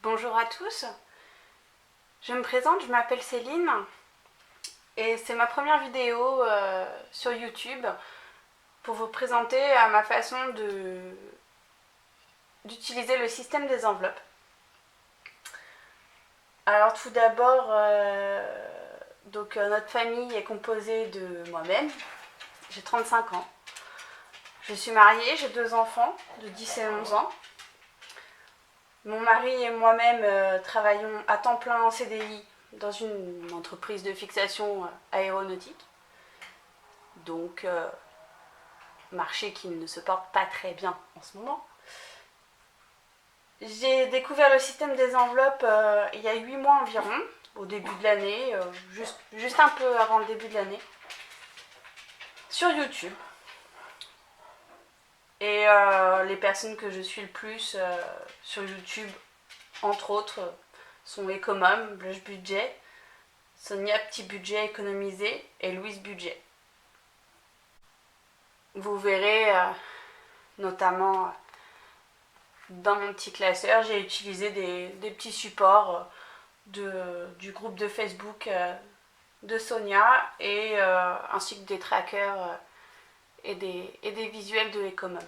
Bonjour à tous, je me présente, je m'appelle Céline et c'est ma première vidéo sur YouTube pour vous présenter ma façon d'utiliser le système des enveloppes. Alors tout d'abord, notre famille est composée de moi-même, j'ai 35 ans. Je suis mariée, j'ai 2 enfants de 10 et 11 ans. Mon mari et moi-même travaillons à temps plein en CDI dans une entreprise de fixation aéronautique. Donc, marché qui ne se porte pas très bien en ce moment. J'ai découvert le système des enveloppes il y a 8 mois environ, au début de l'année, juste un peu avant le début de l'année, sur YouTube. Et les personnes que je suis le plus sur YouTube, entre autres, sont Ecomom, Blush Budget, Sonia Petit Budget Économisé et Louise Budget. Vous verrez notamment dans mon petit classeur, j'ai utilisé des petits supports du groupe de Facebook de Sonia ainsi que des trackers et des visuels de Ecomom.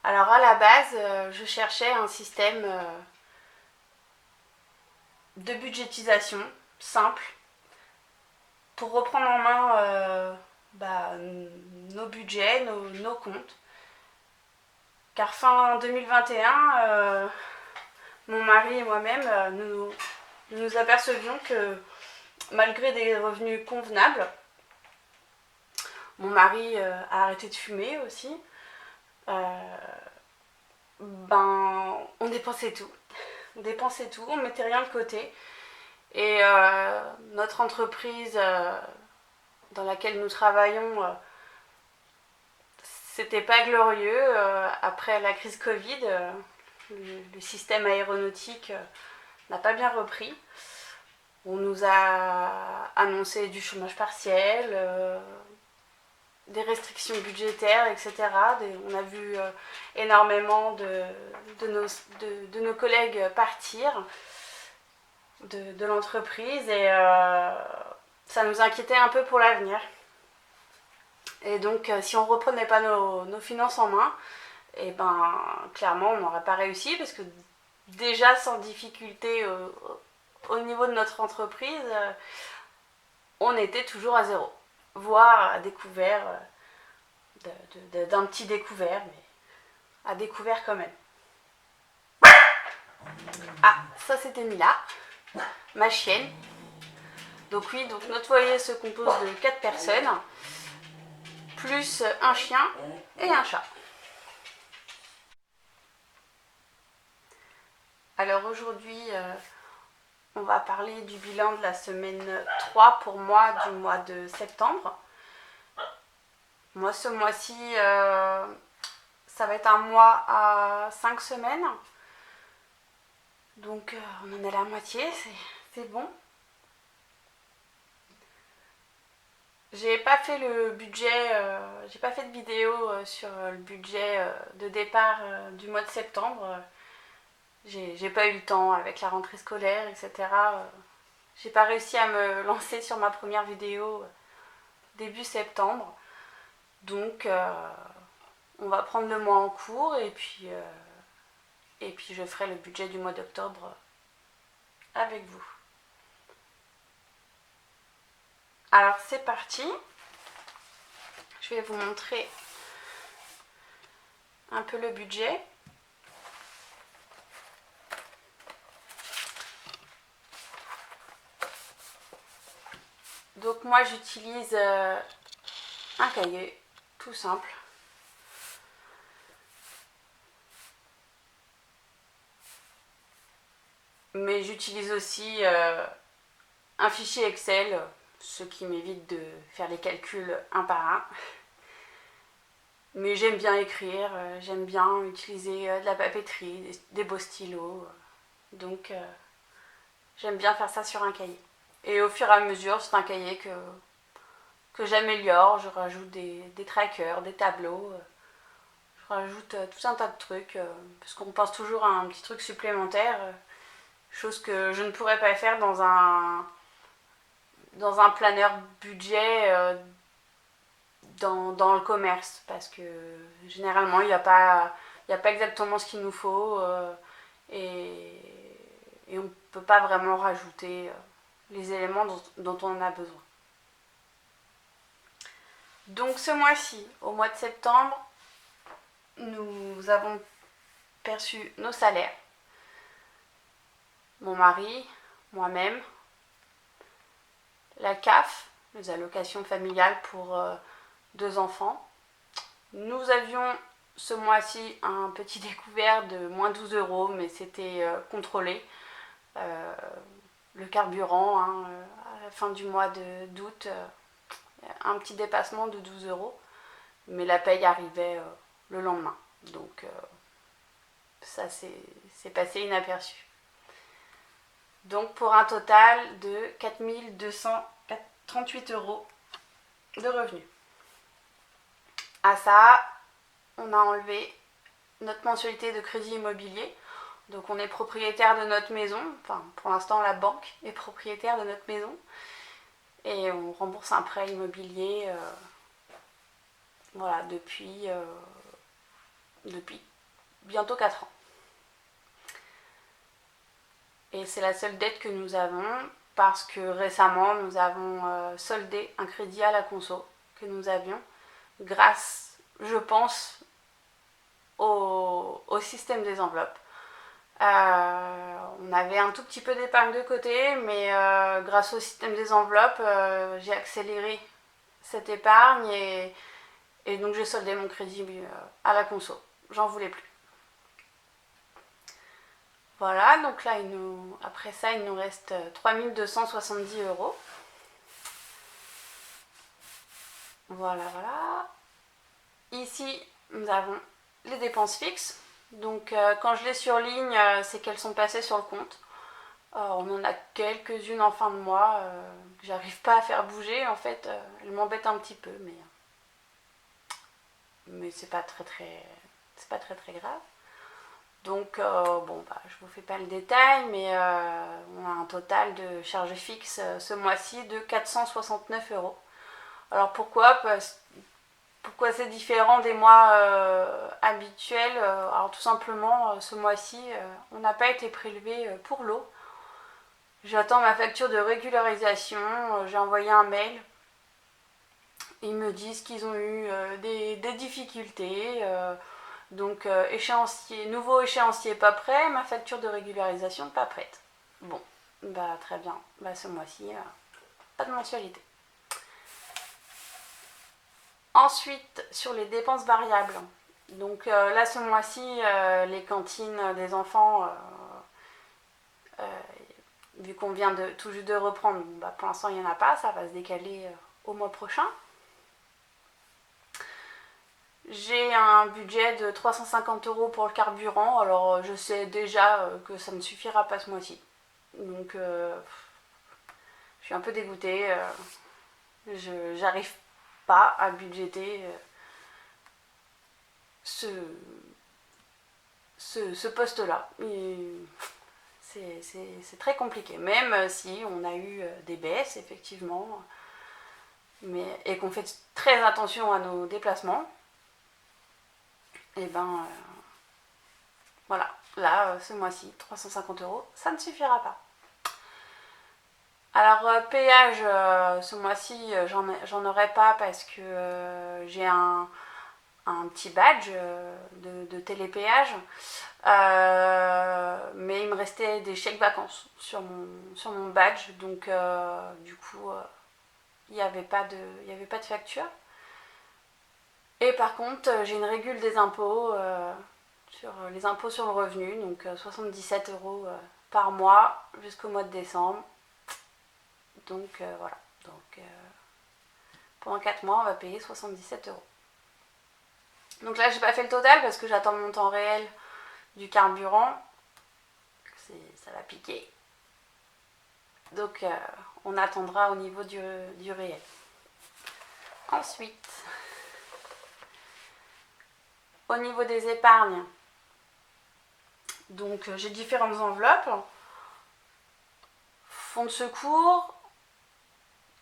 Alors à la base, je cherchais un système de budgétisation simple pour reprendre en main nos budgets, nos comptes. Car fin 2021, mon mari et moi-même, nous nous apercevions que malgré des revenus convenables, mon mari a arrêté de fumer aussi, on dépensait tout. On mettait rien de côté. Et notre entreprise dans laquelle nous travaillons, c'était pas glorieux. Après la crise Covid, le système aéronautique n'a pas bien repris. On nous a annoncé du chômage partiel, des restrictions budgétaires, etc. On a vu énormément de nos collègues partir de l'entreprise et ça nous inquiétait un peu pour l'avenir. Et donc, si on ne reprenait pas nos finances en main, et clairement, on n'aurait pas réussi parce que déjà sans difficulté au niveau de notre entreprise, on était toujours à zéro, voire à découvert d'un petit découvert, mais à découvert quand même. Ah, ça c'était Mila, ma chienne. Donc oui, notre foyer se compose de 4 personnes, plus un chien et un chat. Alors aujourd'hui, on va parler du bilan de la semaine 3 pour moi du mois de septembre. Moi, ce mois-ci, ça va être un mois à 5 semaines. Donc, on en est à la moitié, c'est bon. J'ai pas fait le budget, j'ai pas fait de vidéo sur le budget de départ du mois de septembre. J'ai pas eu le temps avec la rentrée scolaire, etc. J'ai pas réussi à me lancer sur ma première vidéo début septembre. Donc, on va prendre le mois en cours et puis je ferai le budget du mois d'octobre avec vous. Alors c'est parti. Je vais vous montrer un peu le budget. Donc moi j'utilise un cahier tout simple. Mais j'utilise aussi un fichier Excel, ce qui m'évite de faire les calculs un par un. Mais j'aime bien écrire, j'aime bien utiliser de la papeterie, des beaux stylos. Donc j'aime bien faire ça sur un cahier. Et au fur et à mesure, c'est un cahier que j'améliore. Je rajoute des trackers, des tableaux. Je rajoute tout un tas de trucs, parce qu'on pense toujours à un petit truc supplémentaire, chose que je ne pourrais pas faire dans un planeur budget dans le commerce, parce que généralement il n'y a pas exactement ce qu'il nous faut, et on ne peut pas vraiment rajouter les éléments dont on a besoin. Donc ce mois-ci, au mois de septembre, nous avons perçu nos salaires. Mon mari, moi-même, la CAF, les allocations familiales pour 2 enfants. Nous avions ce mois-ci un petit découvert de moins 12 euros, mais c'était contrôlé. Le carburant, à la fin du mois d'août, un petit dépassement de 12 euros, mais la paye arrivait le lendemain. Donc ça c'est passé inaperçu. Donc pour un total de 4 238 euros de revenus. À ça, on a enlevé notre mensualité de crédit immobilier. Donc on est propriétaire de notre maison, enfin pour l'instant la banque est propriétaire de notre maison. Et on rembourse un prêt immobilier voilà, depuis bientôt 4 ans. Et c'est la seule dette que nous avons parce que récemment nous avons soldé un crédit à la conso que nous avions grâce, je pense, au système des enveloppes. On avait un tout petit peu d'épargne de côté, mais grâce au système des enveloppes, j'ai accéléré cette épargne et donc j'ai soldé mon crédit à la conso. J'en voulais plus. Voilà, donc là, après ça, il nous reste 3 270 euros. Voilà, voilà. Ici, nous avons les dépenses fixes. Donc quand je les surligne, c'est qu'elles sont passées sur le compte. On en a quelques-unes en fin de mois que j'arrive pas à faire bouger. En fait, elles m'embêtent un petit peu, mais c'est pas très grave. Donc bon, je vous fais pas le détail, mais on a un total de charges fixes ce mois-ci de 469 euros. Alors pourquoi c'est différent des mois habituels? Alors tout simplement, ce mois-ci, on n'a pas été prélevé pour l'eau. J'attends ma facture de régularisation. J'ai envoyé un mail. Ils me disent qu'ils ont eu des difficultés. Donc nouveau échéancier pas prêt, ma facture de régularisation pas prête. Bon, très bien. Ce mois-ci, pas de mensualité. Ensuite, sur les dépenses variables. Donc là, ce mois-ci, les cantines des enfants, vu qu'on vient tout juste de reprendre, pour l'instant, il n'y en a pas. Ça va se décaler au mois prochain. J'ai un budget de 350 euros pour le carburant. Alors, je sais déjà que ça ne suffira pas ce mois-ci. Donc, je suis un peu dégoûtée. J'arrive pas à budgéter ce poste-là. C'est très compliqué, même si on a eu des baisses, effectivement, et qu'on fait très attention à nos déplacements. Et voilà, là, ce mois-ci, 350 euros, ça ne suffira pas. Alors, péage, ce mois-ci, j'en aurai pas parce que j'ai un petit badge de télépéage. Mais il me restait des chèques vacances sur mon badge. Donc, du coup, il n'y avait pas de facture. Et par contre, j'ai une régule des impôts sur les impôts sur le revenu, donc 77 euros par mois jusqu'au mois de décembre. Donc voilà. Donc pendant 4 mois, on va payer 77 euros. Donc là, j'ai pas fait le total parce que j'attends le montant réel du carburant. Ça va piquer. Donc on attendra au niveau du réel. Ensuite, Au niveau des épargnes, donc j'ai différentes enveloppes. Fonds de secours,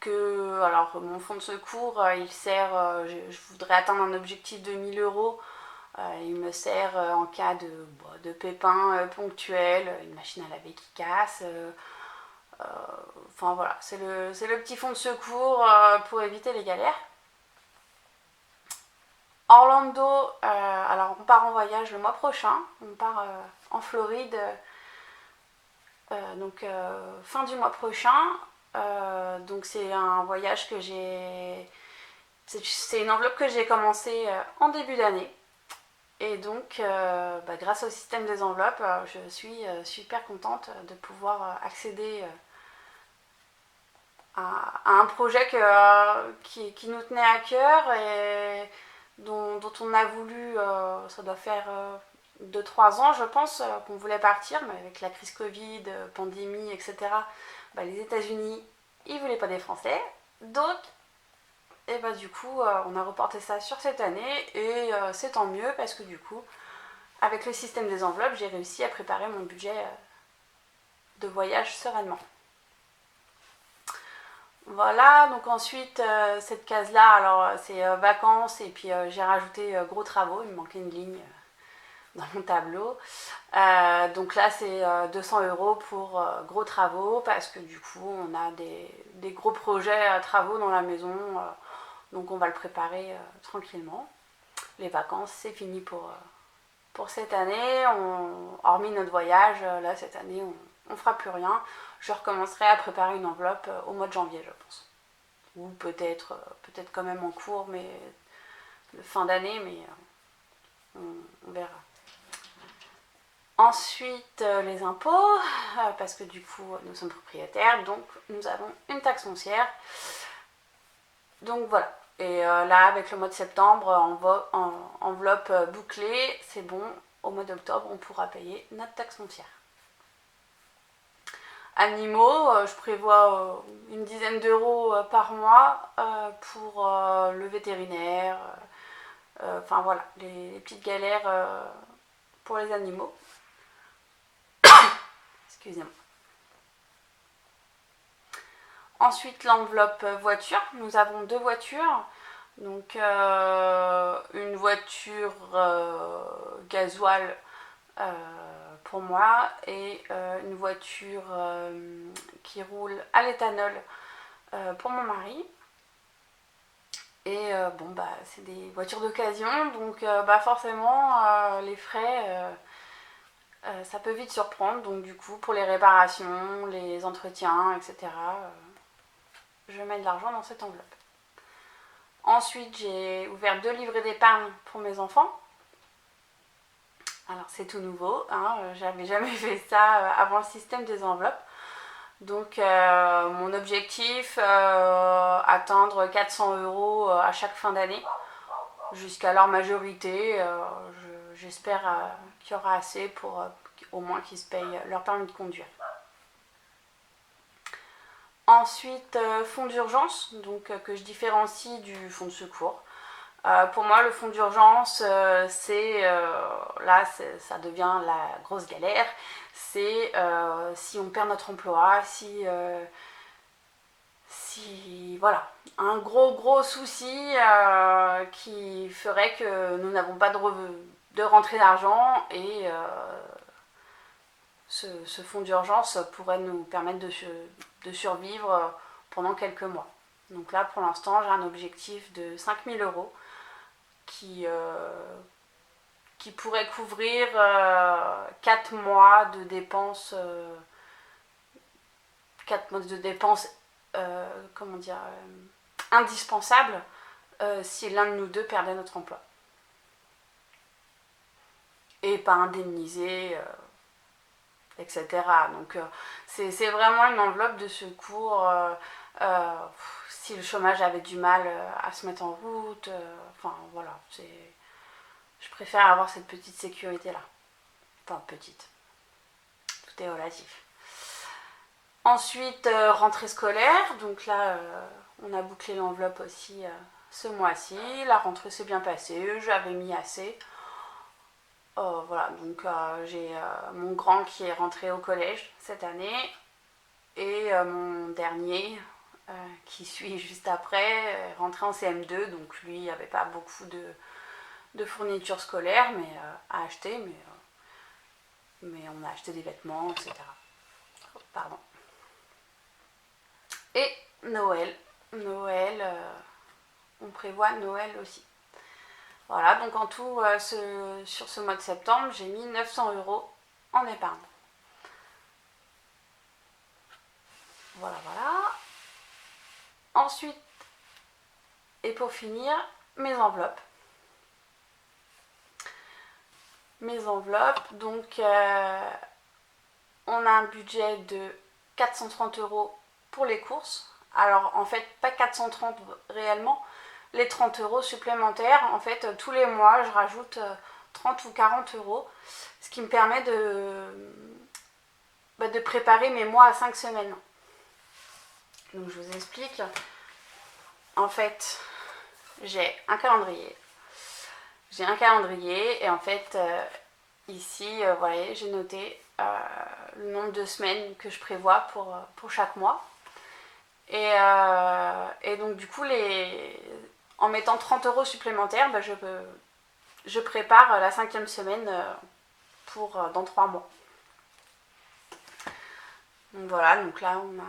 alors mon fonds de secours, il sert, je voudrais atteindre un objectif de 1000 euros. Il me sert en cas de pépins ponctuels, une machine à laver qui casse. Enfin voilà, c'est le petit fonds de secours pour éviter les galères. Orlando, alors on part en voyage le mois prochain, on part en Floride, donc fin du mois prochain. Donc c'est un voyage que c'est une enveloppe que j'ai commencée en début d'année. Et donc, grâce au système des enveloppes, je suis super contente de pouvoir accéder à un projet qui nous tenait à cœur et dont on a voulu, ça doit faire 2-3 ans je pense, qu'on voulait partir, mais avec la crise Covid, pandémie, etc., les États-Unis, ils voulaient pas des Français. Donc, et du coup, on a reporté ça sur cette année et c'est tant mieux parce que du coup, avec le système des enveloppes, j'ai réussi à préparer mon budget de voyage sereinement. Voilà, donc ensuite, cette case-là, alors c'est vacances et puis j'ai rajouté gros travaux, il me manquait une ligne dans mon tableau. Donc là, c'est 200 euros pour gros travaux parce que du coup, on a des gros projets travaux dans la maison. Donc on va le préparer tranquillement. Les vacances, c'est fini pour cette année. Hormis notre voyage, là, cette année, on ne fera plus rien. Je recommencerai à préparer une enveloppe au mois de janvier, je pense. Ou peut-être quand même en cours, mais fin d'année, mais on verra. Ensuite, les impôts, parce que du coup, nous sommes propriétaires, donc nous avons une taxe foncière. Donc voilà. Et là, avec le mois de septembre, enveloppe bouclée, c'est bon. Au mois d'octobre, on pourra payer notre taxe foncière. Animaux, je prévois une dizaine d'euros par mois pour le vétérinaire. Enfin voilà, les petites galères pour les animaux. Excusez-moi. Ensuite, l'enveloppe voiture. Nous avons 2 voitures. Donc, une voiture gasoil pour moi et une voiture qui roule à l'éthanol pour mon mari. Et c'est des voitures d'occasion, donc forcément, les frais, ça peut vite surprendre. Donc, du coup, pour les réparations, les entretiens, etc., je mets de l'argent dans cette enveloppe. Ensuite, j'ai ouvert 2 livrets d'épargne pour mes enfants. Alors, c'est tout nouveau, hein, j'avais jamais fait ça avant le système des enveloppes. Donc, mon objectif, atteindre 400 euros à chaque fin d'année, jusqu'à leur majorité. J'espère qu'il y aura assez pour au moins qu'ils se payent leur permis de conduire. Ensuite, fonds d'urgence, donc que je différencie du fonds de secours. Pour moi, le fonds d'urgence, ça devient la grosse galère. C'est si on perd notre emploi, si voilà, un gros souci qui ferait que nous n'avons pas de rentrée d'argent et ce fonds d'urgence pourrait nous permettre de survivre pendant quelques mois. Donc là, pour l'instant, j'ai un objectif de 5000 euros qui pourrait couvrir 4 mois de dépenses, 4 mois de dépenses indispensables si l'un de nous deux perdait notre emploi. Et pas indemnisé, etc. Donc c'est vraiment une enveloppe de secours si le chômage avait du mal à se mettre en route. Voilà, je préfère avoir cette petite sécurité là. Enfin petite, tout est relatif. Ensuite, rentrée scolaire, donc là on a bouclé l'enveloppe aussi ce mois-ci. La rentrée s'est bien passée, j'avais mis assez. Voilà, donc j'ai mon grand qui est rentré au collège cette année et mon dernier qui suit juste après, est rentré en CM2, donc lui il n'y avait pas beaucoup de fournitures scolaires à acheter, mais on a acheté des vêtements, etc. Pardon. Et Noël. Noël, on prévoit Noël aussi. Voilà, donc en tout, sur ce mois de septembre, j'ai mis 900 € en épargne. Voilà, voilà. Ensuite, et pour finir, mes enveloppes. Mes enveloppes, donc on a un budget de 430 € pour les courses. Alors en fait, pas 430 réellement, les 30 € supplémentaires. En fait, tous les mois, je rajoute 30 ou 40 €, ce qui me permet de préparer mes mois à 5 semaines. Donc je vous explique. En fait, j'ai un calendrier. Et en fait, ici, vous voyez, j'ai noté le nombre de semaines que je prévois pour chaque mois. Et donc du coup, en mettant 30 € supplémentaires, je prépare la 5e semaine dans 3 mois. Donc voilà, donc là on a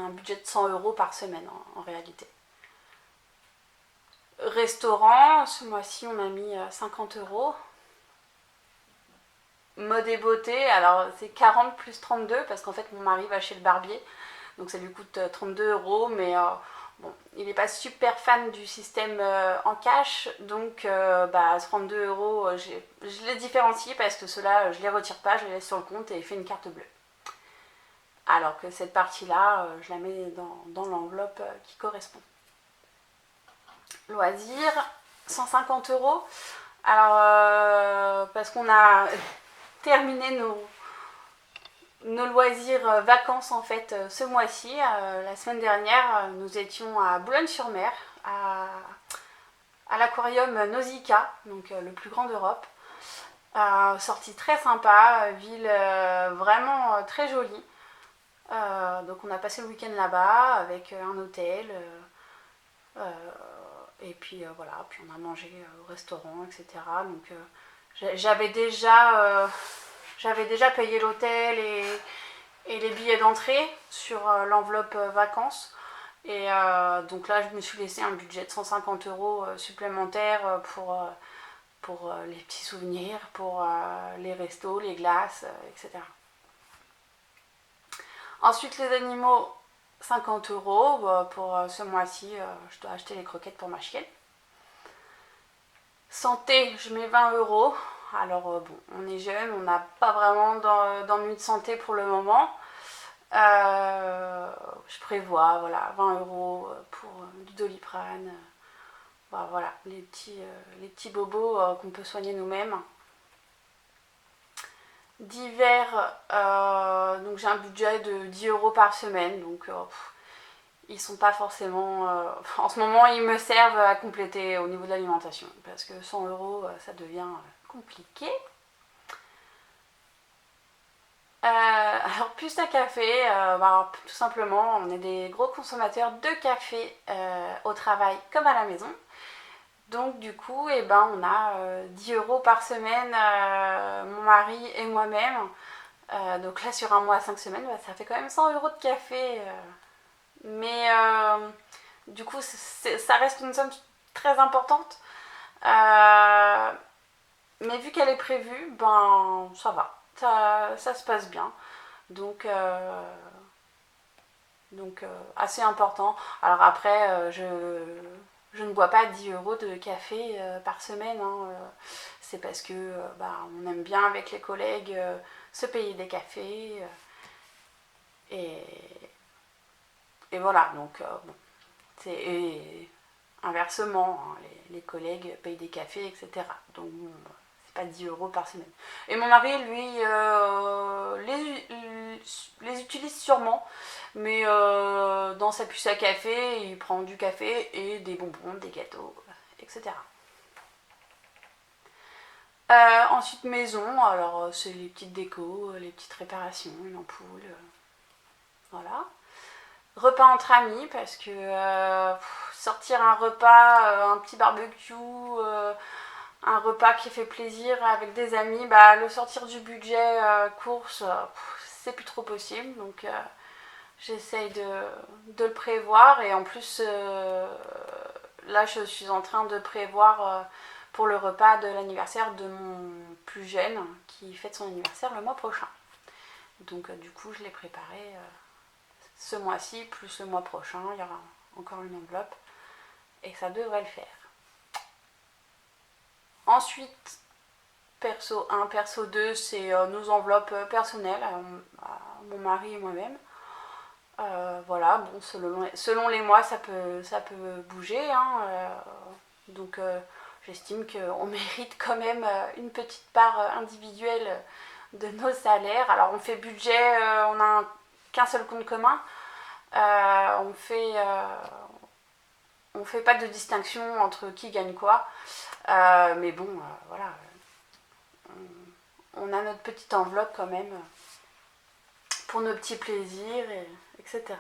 un budget de 100 € par semaine en réalité. Restaurant, ce mois-ci on a mis 50 €. Mode et beauté, alors c'est 40 plus 32 parce qu'en fait mon mari va chez le barbier, donc ça lui coûte 32 €, mais bon, il n'est pas super fan du système en cash, donc 32 €, je les différencie parce que ceux-là je les retire pas, je les laisse sur le compte et il fait une carte bleue. Alors que cette partie-là, je la mets dans l'enveloppe qui correspond. Loisirs, 150 €. Alors, parce qu'on a terminé nos loisirs vacances en fait ce mois-ci. La semaine dernière, nous étions à Boulogne-sur-Mer, à l'aquarium Nausicaa, donc le plus grand d'Europe. Sortie très sympa, ville vraiment très jolie. Donc on a passé le week-end là-bas avec un hôtel. Et puis voilà, puis on a mangé au restaurant, etc. Donc j'avais déjà payé l'hôtel et les billets d'entrée sur l'enveloppe vacances. Et donc là, je me suis laissé un budget de 150 € supplémentaires pour les petits souvenirs, pour les restos, les glaces, etc. Ensuite, les animaux, 50 € pour ce mois-ci, je dois acheter les croquettes pour ma chienne. Santé, je mets 20 €. Alors bon, on est jeune, on n'a pas vraiment d'ennui de santé pour le moment. Je prévois 20 € pour du Doliprane. Voilà, les petits bobos qu'on peut soigner nous-mêmes. D'hiver, donc j'ai un budget de 10 € par semaine, donc ils sont pas forcément... en ce moment, ils me servent à compléter au niveau de l'alimentation, parce que 100 € ça devient compliqué. Alors plus à café, tout simplement, on est des gros consommateurs de café au travail comme à la maison. Donc du coup, on a 10 € par semaine, mon mari et moi-même. Donc là, sur un mois à 5 semaines, ça fait quand même 100 € de café. Mais du coup, ça reste une somme très importante. Mais vu qu'elle est prévue, ça va. Ça se passe bien. Donc assez important. Alors après, je ne bois pas 10 € de café par semaine. C'est parce que on aime bien avec les collègues se payer des cafés. Et voilà, donc c'est inversement, les collègues payent des cafés, etc. Donc bon, c'est pas 10 € par semaine. Et mon mari, lui, les utilise sûrement, mais dans sa puce à café, il prend du café et des bonbons, des gâteaux, etc. Ensuite maison, alors c'est les petites décos, les petites réparations, une ampoule, voilà. Repas entre amis parce que sortir un repas, un petit barbecue, un repas qui fait plaisir avec des amis, bah, le sortir du budget course, c'est plus trop possible. Donc j'essaye de le prévoir et en plus là je suis en train de prévoir pour le repas de l'anniversaire de mon plus jeune qui fête son anniversaire le mois prochain. Donc du coup je l'ai préparé ce mois-ci plus le mois prochain, il y aura encore une enveloppe et ça devrait le faire. Ensuite, perso 1, perso 2, c'est nos enveloppes personnelles à mon mari et moi-même. Voilà, bon, selon les mois, ça peut bouger. Hein, donc, j'estime qu'on mérite quand même une petite part individuelle de nos salaires. Alors, on fait budget, on n'a qu'un seul compte commun. On fait pas de distinction entre qui gagne quoi. Mais bon, voilà. On a notre petite enveloppe quand même pour nos petits plaisirs, etc.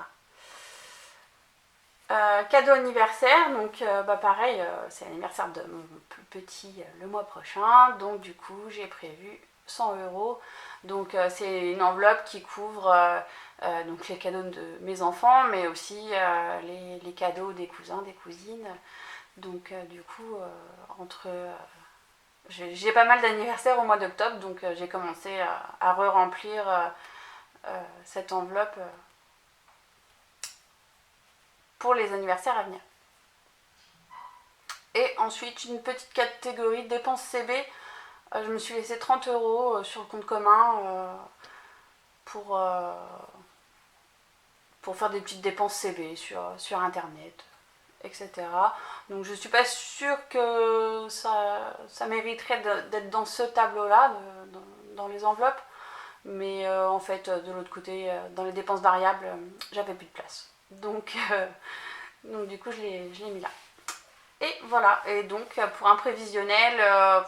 Cadeau anniversaire, donc pareil, c'est l'anniversaire de mon plus petit le mois prochain, donc du coup j'ai prévu 100 €. Donc c'est une enveloppe qui couvre donc les cadeaux de mes enfants, mais aussi les cadeaux des cousins, des cousines. Donc du coup, j'ai pas mal d'anniversaires au mois d'octobre, donc j'ai commencé à re-remplir cette enveloppe pour les anniversaires à venir. Et ensuite, une petite catégorie de dépenses CB. Je me suis laissé 30 € sur le compte commun pour faire des petites dépenses CB sur Internet, etc. Donc je ne suis pas sûre que ça mériterait d'être dans ce tableau-là, dans les enveloppes. Mais en fait, de l'autre côté, dans les dépenses variables, j'avais plus de place. Donc du coup, je l'ai mis là. Et voilà, et donc pour un prévisionnel,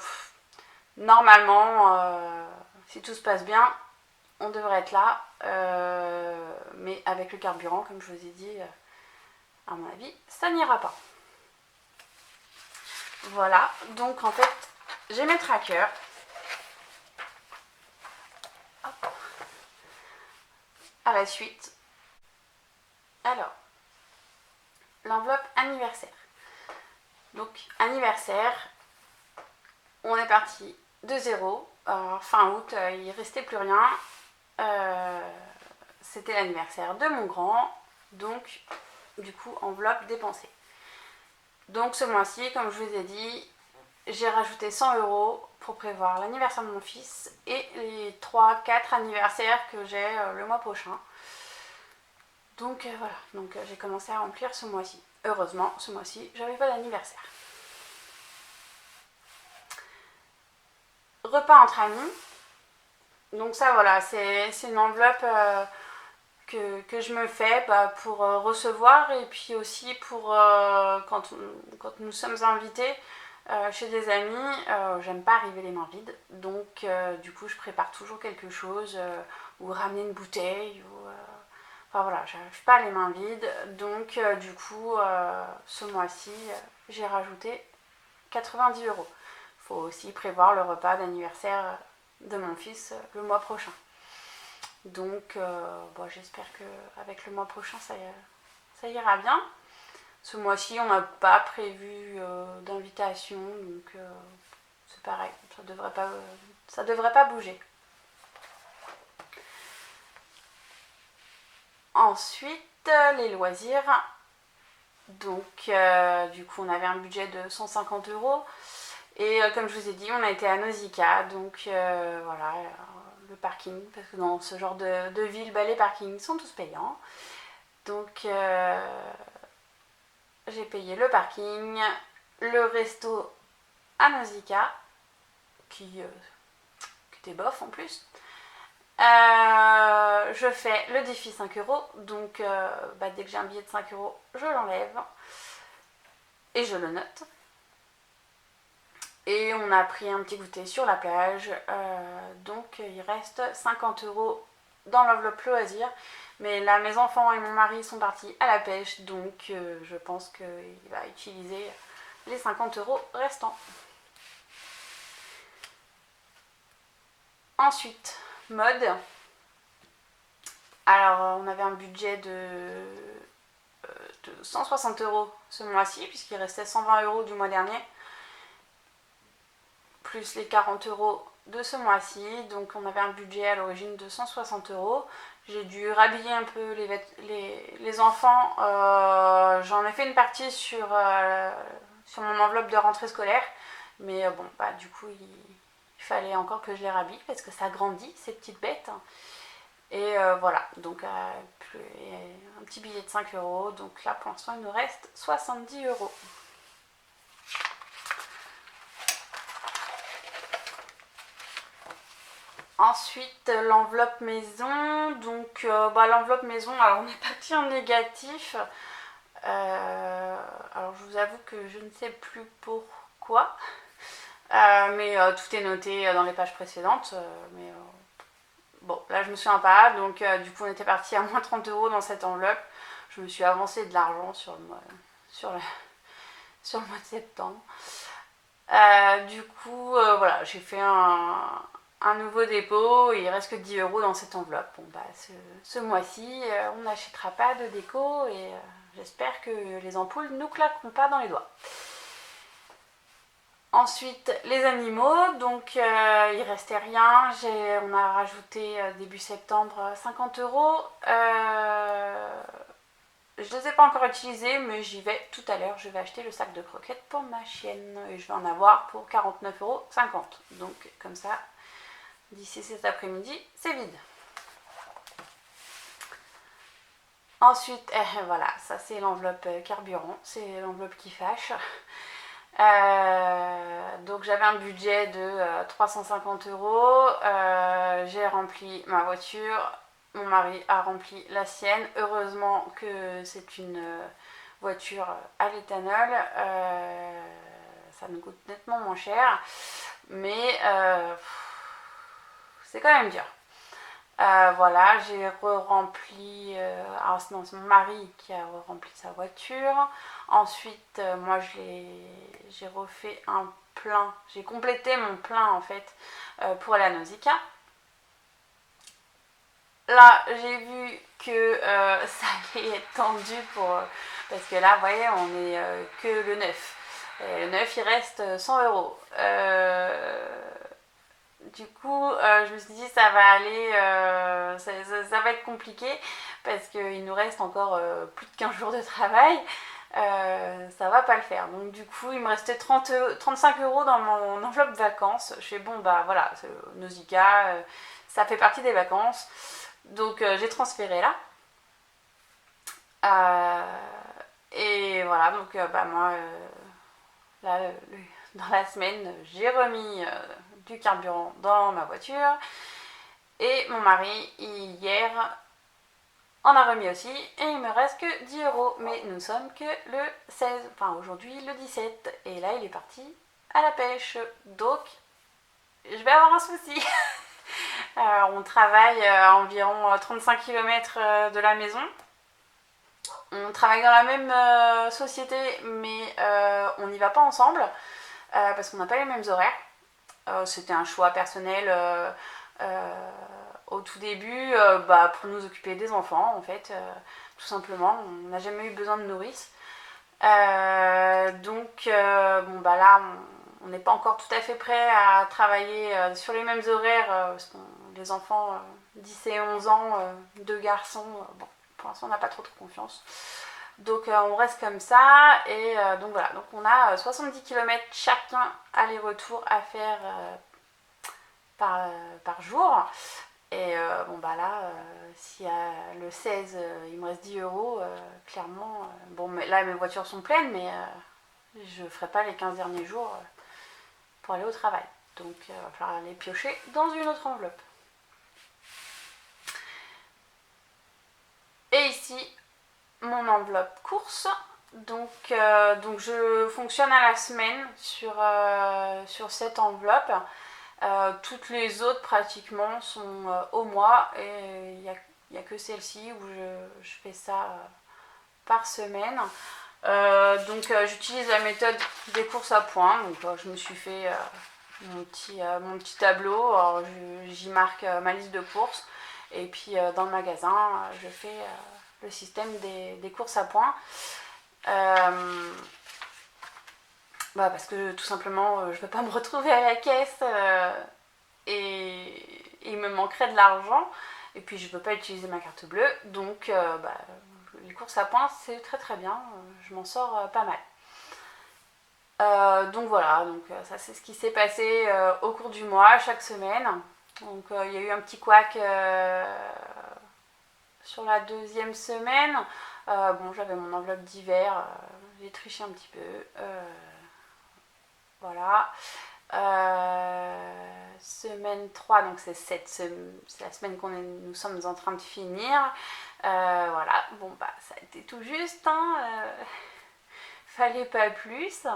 normalement, si tout se passe bien, on devrait être là. Mais avec le carburant, comme je vous ai dit, à mon avis, ça n'ira pas. Voilà, donc en fait, j'ai mes trackers. Hop. À la suite. Alors, l'enveloppe anniversaire. Donc, anniversaire, on est parti de zéro. Fin août, il restait plus rien. C'était l'anniversaire de mon grand. Donc, du coup, enveloppe dépensée. Donc, ce mois-ci, comme je vous ai dit, j'ai rajouté 100 € pour prévoir l'anniversaire de mon fils et les 3-4 anniversaires que j'ai le mois prochain. Donc voilà, donc j'ai commencé à remplir ce mois-ci. Heureusement, ce mois-ci, j'avais pas d'anniversaire. Repas entre amis. Donc ça, voilà, c'est une enveloppe que je me fais pour recevoir et puis aussi pour quand nous sommes invités chez des amis. J'aime pas arriver les mains vides. Donc du coup, je prépare toujours quelque chose ou ramener une bouteille ou... Enfin voilà, j'arrive pas les mains vides, donc du coup, ce mois-ci, j'ai rajouté 90 €. Il faut aussi prévoir le repas d'anniversaire de mon fils le mois prochain. Donc, j'espère qu'avec le mois prochain, ça ira bien. Ce mois-ci, on n'a pas prévu d'invitation, donc c'est pareil, ça devrait pas bouger. Ensuite, les loisirs. Donc, du coup, on avait un budget de 150 €. Et comme je vous ai dit, on a été à Nausicaa. Donc, voilà, le parking. Parce que dans ce genre de ville, les parkings sont tous payants. Donc, j'ai payé le parking, le resto à Nausicaa, qui était bof en plus. Je fais le défi 5 €, donc dès que j'ai un billet de 5 €, je l'enlève et je le note. Et on a pris un petit goûter sur la plage. Donc il reste 50 € dans l'enveloppe loisir. Mais là, mes enfants et mon mari sont partis à la pêche. Donc je pense qu'il va utiliser les 50 € restants. Ensuite, mode. Alors, on avait un budget de 160 € ce mois-ci, puisqu'il restait 120 € du mois dernier, plus les 40 € de ce mois-ci. Donc, on avait un budget à l'origine de 160 €. J'ai dû rhabiller un peu les enfants. J'en ai fait une partie sur mon enveloppe de rentrée scolaire. Mais bon, bah, du coup, il fallait encore que je les rhabille parce que ça grandit, ces petites bêtes. Et voilà, donc un petit billet de 5 €. Donc là, pour l'instant, il nous reste 70 €. Ensuite, l'enveloppe maison. Donc, l'enveloppe maison, alors on est parti en négatif. Alors, je vous avoue que je ne sais plus pourquoi. Mais tout est noté dans les pages précédentes. Mais bon, là je me souviens pas. Donc du coup on était parti à moins 30 € dans cette enveloppe. Je me suis avancé de l'argent sur le mois de septembre. Du coup voilà, j'ai fait un nouveau dépôt. Il reste que 10 € dans cette enveloppe. Bon bah ce mois-ci on n'achètera pas de déco. Et j'espère que les ampoules ne nous claqueront pas dans les doigts. Ensuite, les animaux, donc il restait rien. On a rajouté début septembre 50 €. Je ne les ai pas encore utilisés, mais j'y vais tout à l'heure. Je vais acheter le sac de croquettes pour ma chienne et je vais en avoir pour 49,50 €. Donc comme ça, d'ici cet après-midi, c'est vide. Ensuite, voilà, ça c'est l'enveloppe carburant, c'est l'enveloppe qui fâche. Donc j'avais un budget de 350 €. J'ai rempli ma voiture, mon mari a rempli la sienne. Heureusement que c'est une voiture à l'éthanol. Ça nous coûte nettement moins cher, mais c'est quand même dur. Voilà, j'ai re-rempli. Alors non, c'est mon mari qui a rempli sa voiture. Ensuite, moi j'ai refait un plein. J'ai complété mon plein en fait pour la Nausicaa. Là, j'ai vu que ça allait être tendu parce que là, vous voyez, on est que le 9. Et le 9, il reste 100 €. Du coup, je me suis dit ça va aller, ça va être compliqué parce qu'il nous reste encore plus de 15 jours de travail. Ça va pas le faire. Donc du coup, il me restait 35 € dans mon enveloppe vacances. Je fais bon, bah voilà, Nausicaa, ça fait partie des vacances. Donc j'ai transféré là. Et voilà, donc moi, là, dans la semaine, j'ai remis du carburant dans ma voiture. Et mon mari, hier, en a remis aussi. Et il me reste que 10 €. Mais nous ne sommes que le 16. Enfin, aujourd'hui, le 17. Et là, il est parti à la pêche. Donc, je vais avoir un souci. On travaille à environ 35 km de la maison. On travaille dans la même société, mais on n'y va pas ensemble parce qu'on n'a pas les mêmes horaires. C'était un choix personnel au tout début pour nous occuper des enfants, en fait, tout simplement. On n'a jamais eu besoin de nourrice. Donc, là, on n'est pas encore tout à fait prêt à travailler sur les mêmes horaires parce que les enfants 10 et 11 ans, deux garçons, pour l'instant on n'a pas trop de confiance. Donc on reste comme ça et donc voilà, donc on a 70 km chacun aller-retour à faire par jour. Et là, si le 16 il me reste 10 €, clairement, là mes voitures sont pleines, mais je ne ferai pas les 15 derniers jours pour aller au travail. Donc il va falloir les piocher dans une autre enveloppe. Et ici, mon enveloppe course. Donc je fonctionne à la semaine sur cette enveloppe. Toutes les autres pratiquement sont au mois et il n'y a que celle-ci où je fais ça par semaine. J'utilise la méthode des courses à points. Donc je me suis fait mon petit tableau. J'y marque ma liste de courses. Et puis dans le magasin, je fais le système des courses à points. Parce que tout simplement, je ne veux pas me retrouver à la caisse et il me manquerait de l'argent. Et puis je ne veux pas utiliser ma carte bleue. Donc les courses à points, c'est très très bien. Je m'en sors pas mal. Donc voilà, ça c'est ce qui s'est passé au cours du mois, chaque semaine. Donc il y a eu un petit couac sur la deuxième semaine. J'avais mon enveloppe d'hiver, j'ai triché un petit peu. Voilà. Semaine 3, donc c'est la semaine nous sommes en train de finir. Voilà, ça a été tout juste, hein. Fallait pas plus.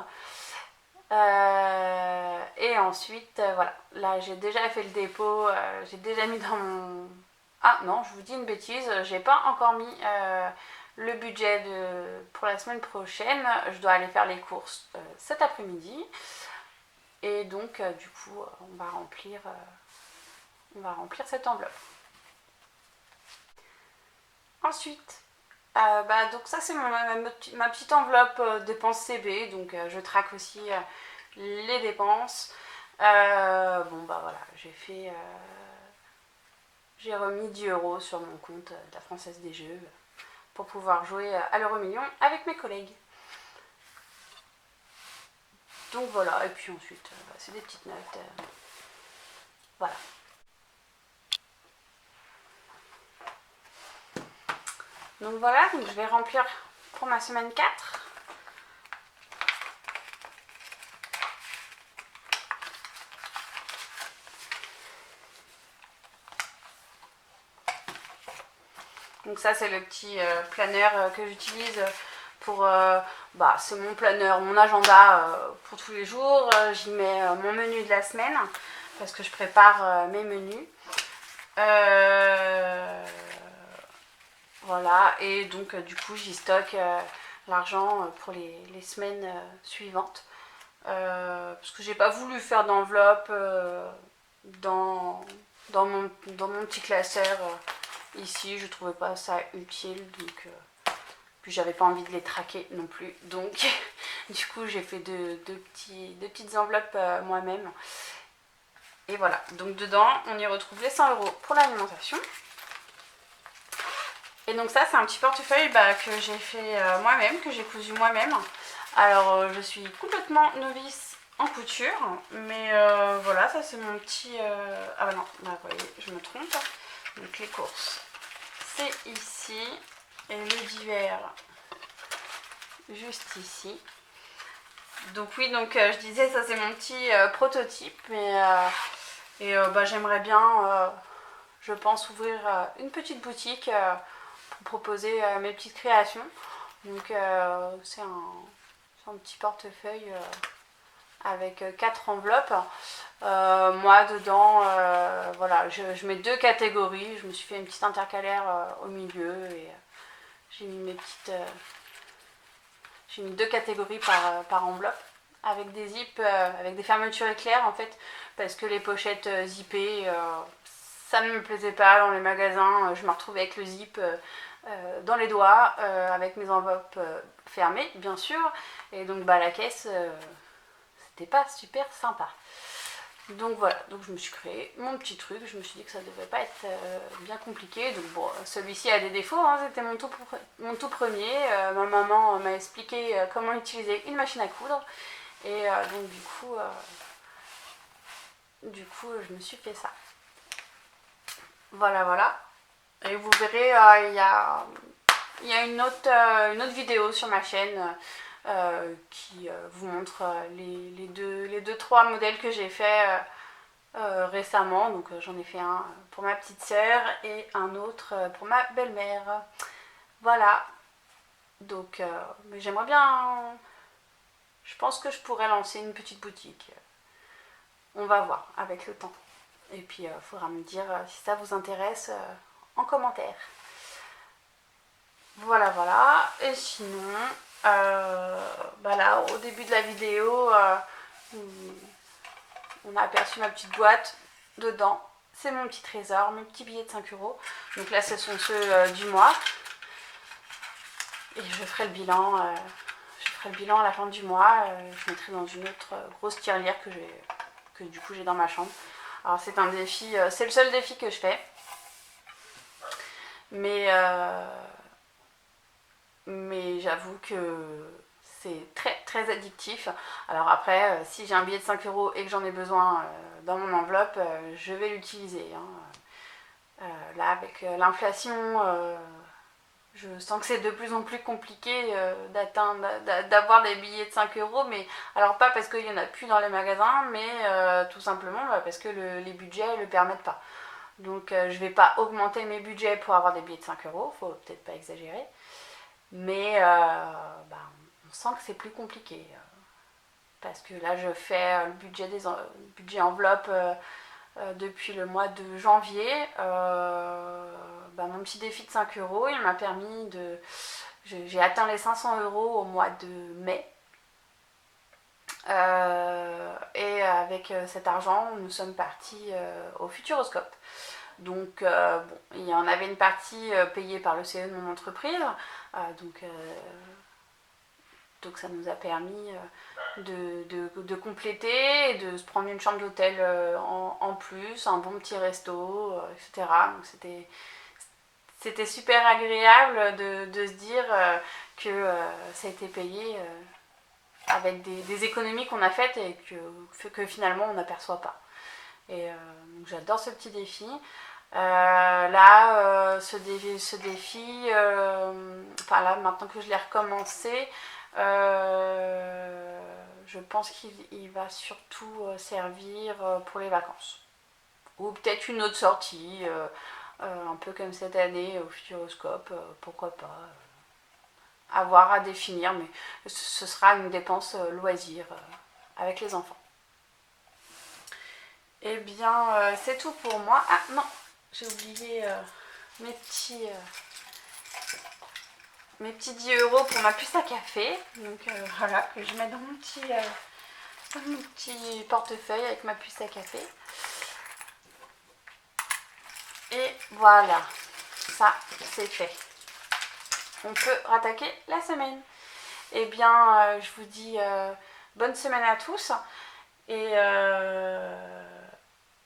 Et ensuite, voilà, là j'ai déjà fait le dépôt, j'ai déjà mis dans mon... Ah non, je vous dis une bêtise, j'ai pas encore mis le budget pour la semaine prochaine. Je dois aller faire les courses cet après-midi. Et donc, du coup, on va remplir cette enveloppe. Ensuite, donc ça c'est ma petite enveloppe dépenses CB. Donc, je traque aussi les dépenses. Voilà, j'ai remis 10 € sur mon compte de la Française des Jeux pour pouvoir jouer à l'euro-million avec mes collègues. Donc voilà, et puis ensuite, c'est des petites notes. Voilà. Donc voilà, je vais remplir pour ma semaine 4. Donc ça c'est le petit planeur que j'utilise pour... c'est mon planeur, mon agenda pour tous les jours. J'y mets mon menu de la semaine parce que je prépare mes menus. Voilà, et donc du coup j'y stocke l'argent pour les semaines suivantes. Parce que j'ai pas voulu faire d'enveloppe dans mon petit classeur ici, je trouvais pas ça utile, donc puis j'avais pas envie de les traquer non plus, donc du coup j'ai fait deux petites enveloppes moi-même. Et voilà, donc dedans on y retrouve les 100 € pour l'alimentation. Et donc ça c'est un petit portefeuille que j'ai fait moi-même, que j'ai cousu moi-même. Alors je suis complètement novice en couture, mais voilà, ça c'est mon petit... Ah bah non, vous voyez, je me trompe. Donc les courses, c'est ici, et le d'hiver, juste ici. Donc oui, je disais, ça c'est mon petit prototype, et j'aimerais bien, je pense, ouvrir une petite boutique pour proposer mes petites créations. Donc c'est un petit portefeuille avec 4 enveloppes. Moi dedans, voilà, je mets 2 catégories. Je me suis fait une petite intercalaire au milieu et j'ai mis j'ai mis 2 catégories par enveloppe avec des zips, avec des fermetures éclairs en fait, parce que les pochettes zippées, ça ne me plaisait pas dans les magasins. Je me retrouvais avec le zip dans les doigts, avec mes enveloppes fermées bien sûr, et donc la caisse, c'était pas super sympa. Donc voilà, donc je me suis créé mon petit truc, je me suis dit que ça ne devait pas être bien compliqué. Donc celui-ci a des défauts, hein, c'était mon tout premier. Ma maman m'a expliqué comment utiliser une machine à coudre. Et donc du coup je me suis fait ça. Voilà. Et vous verrez, il y a une autre vidéo sur ma chaîne qui vous montre les deux trois modèles que j'ai fait récemment. Donc j'en ai fait un pour ma petite sœur et un autre pour ma belle-mère. Voilà. Donc mais j'aimerais bien, je pense que je pourrais lancer une petite boutique. On va voir avec le temps. Et puis il faudra me dire si ça vous intéresse en commentaire. Voilà, voilà. Et sinon, là, au début de la vidéo, on a aperçu ma petite boîte. Dedans, c'est mon petit trésor, mes petits billets de 5 €. Donc là, ce sont ceux du mois. Et je ferai le bilan. À la fin du mois. Je mettrai dans une autre grosse tirelire que du coup j'ai dans ma chambre. Alors c'est un défi, c'est le seul défi que je fais. Mais j'avoue que c'est très très addictif. Alors après, si j'ai un billet de 5 € et que j'en ai besoin dans mon enveloppe, je vais l'utiliser. Là, avec l'inflation, je sens que c'est de plus en plus compliqué d'avoir des billets de 5 €. Mais alors pas parce qu'il n'y en a plus dans les magasins, mais tout simplement parce que les budgets ne le permettent pas. Donc je vais pas augmenter mes budgets pour avoir des billets de 5 €, faut peut-être pas exagérer. Mais on sent que c'est plus compliqué. Parce que là je fais le budget enveloppe depuis le mois de janvier. Mon petit défi de 5 €, il m'a permis de... J'ai atteint les 500 € au mois de mai. Et avec cet argent, nous sommes partis au Futuroscope. Donc, il y en avait une partie payée par le CE de mon entreprise. Donc ça nous a permis de compléter et de se prendre une chambre d'hôtel en plus, un bon petit resto, etc. Donc c'était super agréable de se dire que ça a été payé avec des économies qu'on a faites et que finalement on n'aperçoit pas. Et donc j'adore ce petit défi. Ce défi, là maintenant que je l'ai recommencé, je pense qu'il va surtout servir pour les vacances. Ou peut-être une autre sortie, un peu comme cette année au Futuroscope, pourquoi pas. À voir, à définir, mais ce sera une dépense loisir avec les enfants. Eh bien, c'est tout pour moi. Ah non, j'ai oublié mes petits 10 € pour ma puce à café. Donc voilà, que je mets dans mon petit portefeuille avec ma puce à café. Et voilà, ça c'est fait. On peut rattaquer la semaine. Eh bien, je vous dis bonne semaine à tous. Et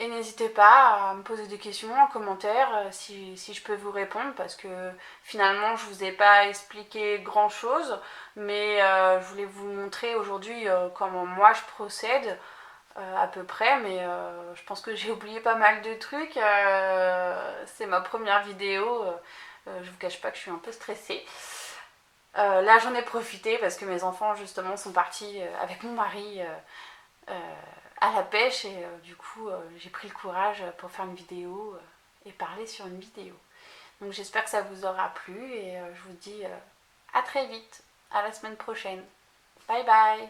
n'hésitez pas à me poser des questions en commentaire si je peux vous répondre, parce que finalement je vous ai pas expliqué grand chose, mais je voulais vous montrer aujourd'hui comment moi je procède à peu près, mais je pense que j'ai oublié pas mal de trucs. C'est ma première vidéo, je vous cache pas que je suis un peu stressée. Là j'en ai profité parce que mes enfants justement sont partis avec mon mari à la pêche, et du coup j'ai pris le courage pour faire une vidéo et parler sur une vidéo. Donc j'espère que ça vous aura plu, et je vous dis à très vite, à la semaine prochaine. Bye bye.